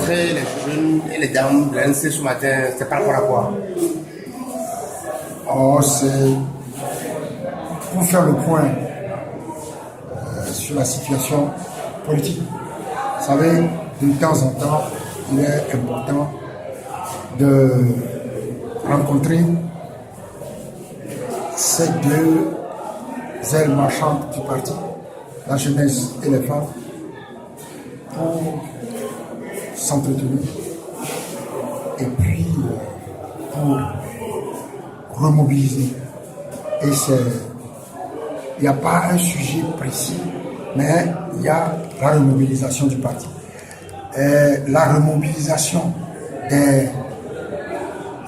rencontré les jeunes et les dames de l'ANC ce matin, c'est par rapport à quoi? Oh, c'est pour faire le point sur la situation politique. Vous savez, de temps en temps, il est important de rencontrer ces deux ailes marchandes du parti, la jeunesse et les femmes, pour s'entretenir et puis pour remobiliser. Et il n'y a pas un sujet précis, mais il y a la remobilisation du parti. Et la remobilisation des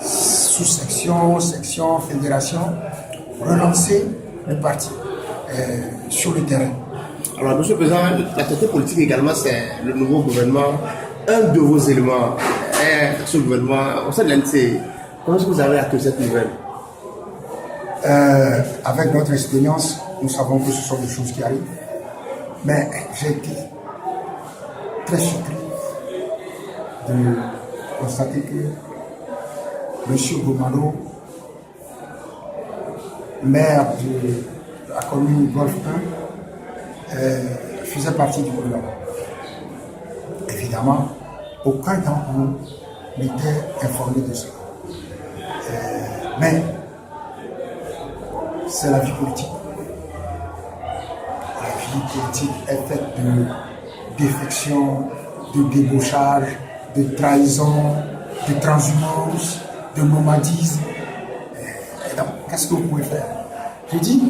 sous-sections, sections, fédérations, relancer le parti sur le terrain. Alors, Monsieur le Président, l'actualité politique également, c'est le nouveau gouvernement. Un de vos éléments est ce gouvernement. Au sein de l'ANC, comment est-ce que vous avez accueilli cette nouvelle? Avec notre expérience, nous savons que ce sont des choses qui arrivent. Mais j'ai été très surpris de constater que M. Gomalo, maire de la commune Golfe 1, faisait partie du gouvernement. Évidemment, aucun d'entre nous n'était informé de cela. Mais c'est la vie politique. La vie politique est faite de défection, de débauchage, de trahison, de transhumance, de nomadisme. Et donc, qu'est-ce que vous pouvez faire? Je dis,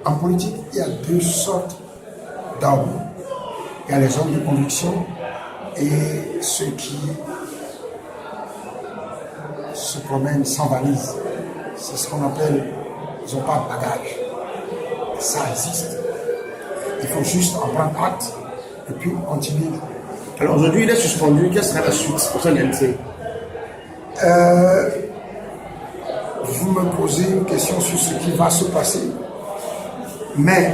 en politique, il y a deux sortes d'hommes. Il y a les hommes de conviction et ceux qui se promènent sans valise. C'est ce qu'on appelle, ils n'ont pas de bagage. Ça existe. Il faut juste en prendre acte et puis continuer. Alors aujourd'hui, il est suspendu. Quelle sera la suite au sein de l'ANC? Vous me posez une question sur ce qui va se passer, mais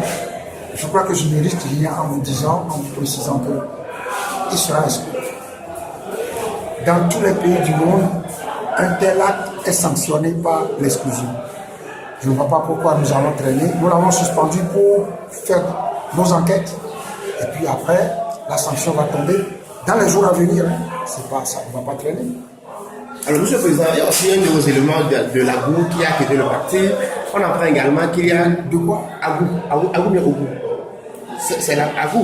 je crois que je ne risque rien en vous disant, en vous précisant qu'il sera exclu. Dans tous les pays du monde, un tel acte est sanctionné par l'exclusion. Je ne vois pas pourquoi nous allons traîner. Nous l'avons suspendu pour faire nos enquêtes. Et puis après, la sanction va tomber dans les jours à venir. C'est pas, ça ne va pas traîner. Alors, Monsieur le Président, il y a aussi un de vos éléments de l'AGU qui a quitté le parti. On apprend également qu'il y a... De quoi? AGU, mais AGU. C'est la AGU.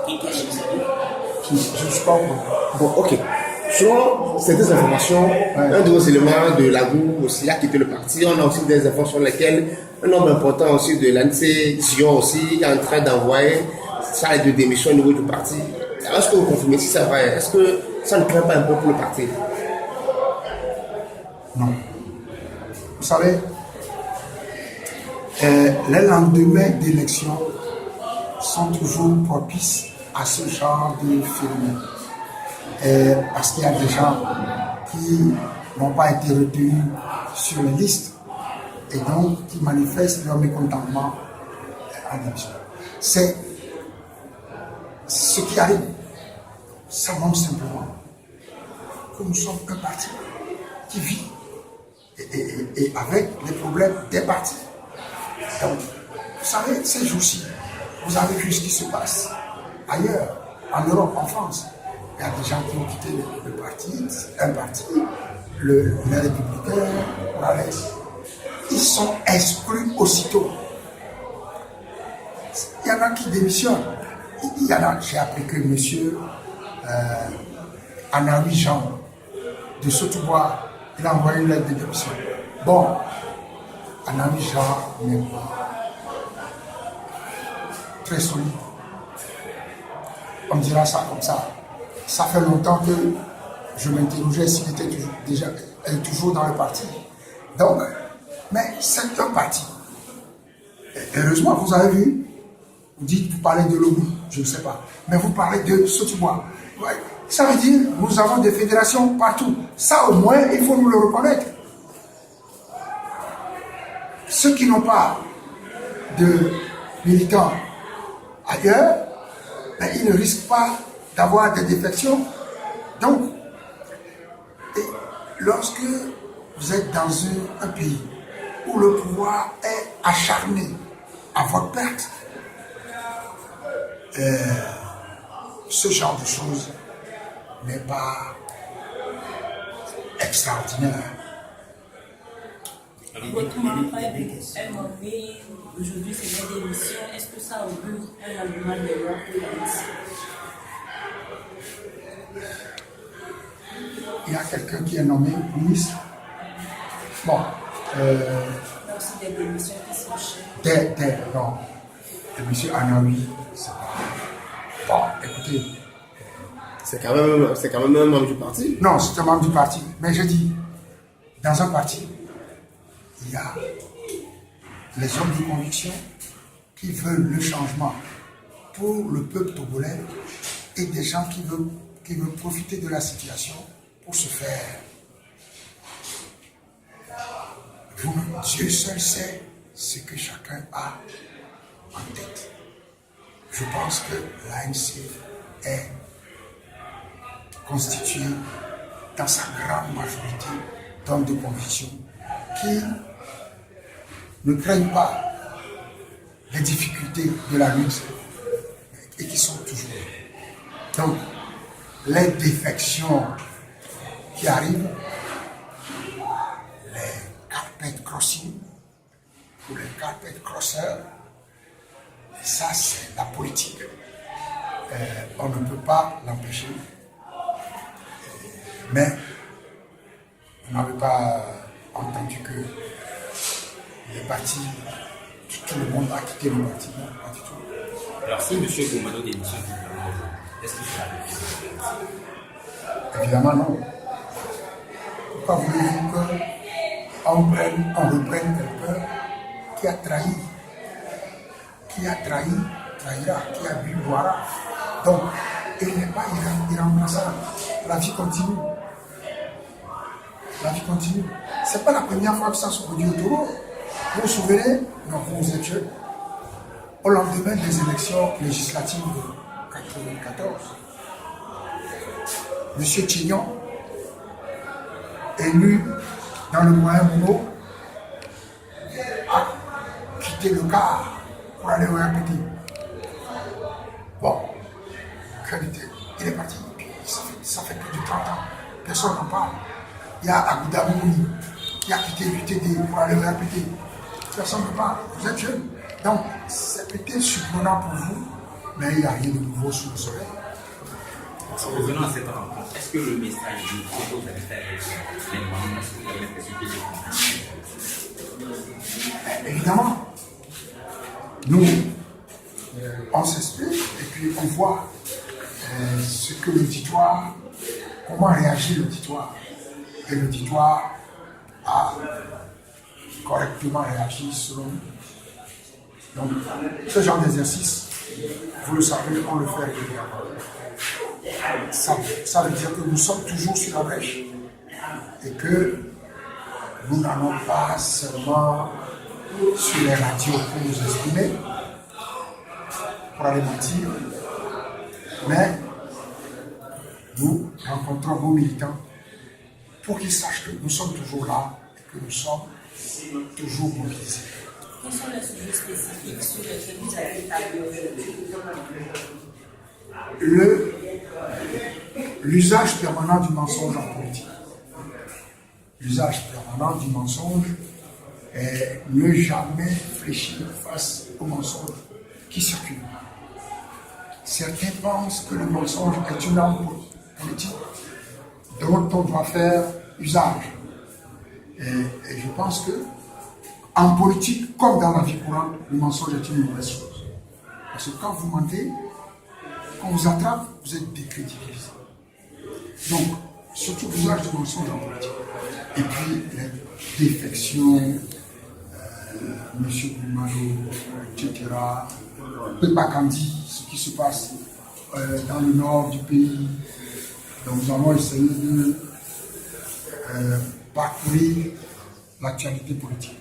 Je ne suis pas au courant. Bon, ok. Selon certaines informations, un de vos éléments de l'AGU aussi a quitté le parti. On a aussi des informations sur lesquelles un homme important aussi de l'ANC, Sion aussi, est en train d'envoyer ça de démission au niveau du parti. Est-ce que vous confirmez si c'est vrai? Est-ce que ça ne craint pas un peu pour le parti? Non. Vous savez, les lendemains d'élections sont toujours propices à ce genre de phénomène. Parce qu'il y a des gens qui n'ont pas été retenus sur les listes et donc qui manifestent leur mécontentement en élection. C'est ce qui arrive. Ça montre simplement que nous sommes un parti qui vit et avec les problèmes des partis. Donc, vous savez, ces jours-ci, vous avez vu ce qui se passe ailleurs, en Europe, en France. Il y a des gens qui ont quitté le parti, un parti, les Républicains, ils sont exclus aussitôt. Il y en a qui démissionnent. Il y en a, j'ai appris que monsieur Anawi Jean de Sotoubois, il a envoyé une lettre de démission. Bon, Anawi Jean n'est pas très solide. On dira ça comme ça. Ça fait longtemps que je m'interrogeais s'il était toujours dans le parti. Donc, mais c'est un parti. Et heureusement, vous avez vu, vous parlez de Lobou, je ne sais pas, mais vous parlez de Sotoubois. Ouais. Ça veut dire que nous avons des fédérations partout. Ça, au moins, il faut nous le reconnaître. Ceux qui n'ont pas de militants ailleurs, ben, ils ne risquent pas d'avoir des défections Donc, et lorsque vous êtes dans un pays où le pouvoir est acharné à votre perte, ce genre de choses n'est pas extraordinaire. Votre membre est nommé aujourd'hui, c'est une démission. Est-ce que ça augure un argument de loi pour la mission? Il y a quelqu'un qui est nommé ministre. Bon. Il y a aussi des démissions qui sont chères. Non. Et monsieur Anaoui, c'est pas. Bon, écoutez. C'est quand même un membre du parti. Non, c'est un membre du parti. Mais je dis, dans un parti, il y a les hommes de conviction qui veulent le changement pour le peuple togolais et des gens qui veulent profiter de la situation pour se faire. Dieu seul sait ce que chacun a en tête. Je pense que l'ANC est constituée dans sa grande majorité d'hommes de conviction qui ne craignent pas les difficultés de la lutte et qui sont toujours là. Donc, les défections qui arrivent, les carpet crossing ou les carpet crossers, ça c'est la politique. On ne peut pas l'empêcher. Mais on n'avait pas entendu que les partis, tout le monde a quitté le parti, non, pas du tout. Alors si M. Goumano démissionne, est-ce qu'il sera le Évidemment non. Pourquoi voulez-vous qu'on reprenne quelqu'un qui a trahi, trahira, qui a bu, boira. Donc, il n'est pas irremplaçable. La vie continue. La vie continue. Ce n'est pas la première fois que ça se produit au Togo. Vous vous souvenez, non, vous êtes jeune, au lendemain des élections législatives de 1994, M. Chignon, élu dans le moyen Mono, a quitté le car pour aller au RPT. Bon, il est parti. Ça fait plus de 30 ans. Personne n'en parle. Il y a Abouda Mouni qui a quitté l'UTD pour aller au RPT. Personne ne parle. Vous êtes jeune. Donc, c'est peut-être surprenant pour vous, mais il n'y a rien de nouveau sous le soleil. Revenons à cette rencontre. Est-ce que le message du Togo va faire avec les moyens, est-ce que vous avez l'impression que évidemment, nous, on s'explique et puis on voit ce que l'auditoire, comment réagit l'auditoire. Et l'auditoire a correctement réagi selon nous. Donc, ce genre d'exercice, vous le savez, on le fait régulièrement. Ça veut dire que nous sommes toujours sur la brèche et que nous n'allons pas seulement sur les radios pour nous exprimer, pour aller mentir, mais nous rencontrons nos militants pour qu'ils sachent que nous sommes toujours là et que nous sommes toujours mobilisés. Quels sont les sujets spécifiques sur lesquels vous avez établi aujourd'hui? L'usage permanent du mensonge en politique. L'usage permanent du mensonge est ne jamais fléchir face au mensonge qui circule. Certains pensent que le mensonge est une arme politique dont on doit faire usage. Et je pense que en politique, comme dans la vie courante, le mensonge est une mauvaise chose. Parce que quand vous mentez, quand on vous attrape, vous êtes décrédibilisé. Donc, surtout l'usage du mensonge en politique. Et puis, les défections, M. Goumano, etc. Pepa Kandi, ce qui se passe dans le nord du pays. Donc, nous allons essayer de parcourir l'actualité politique.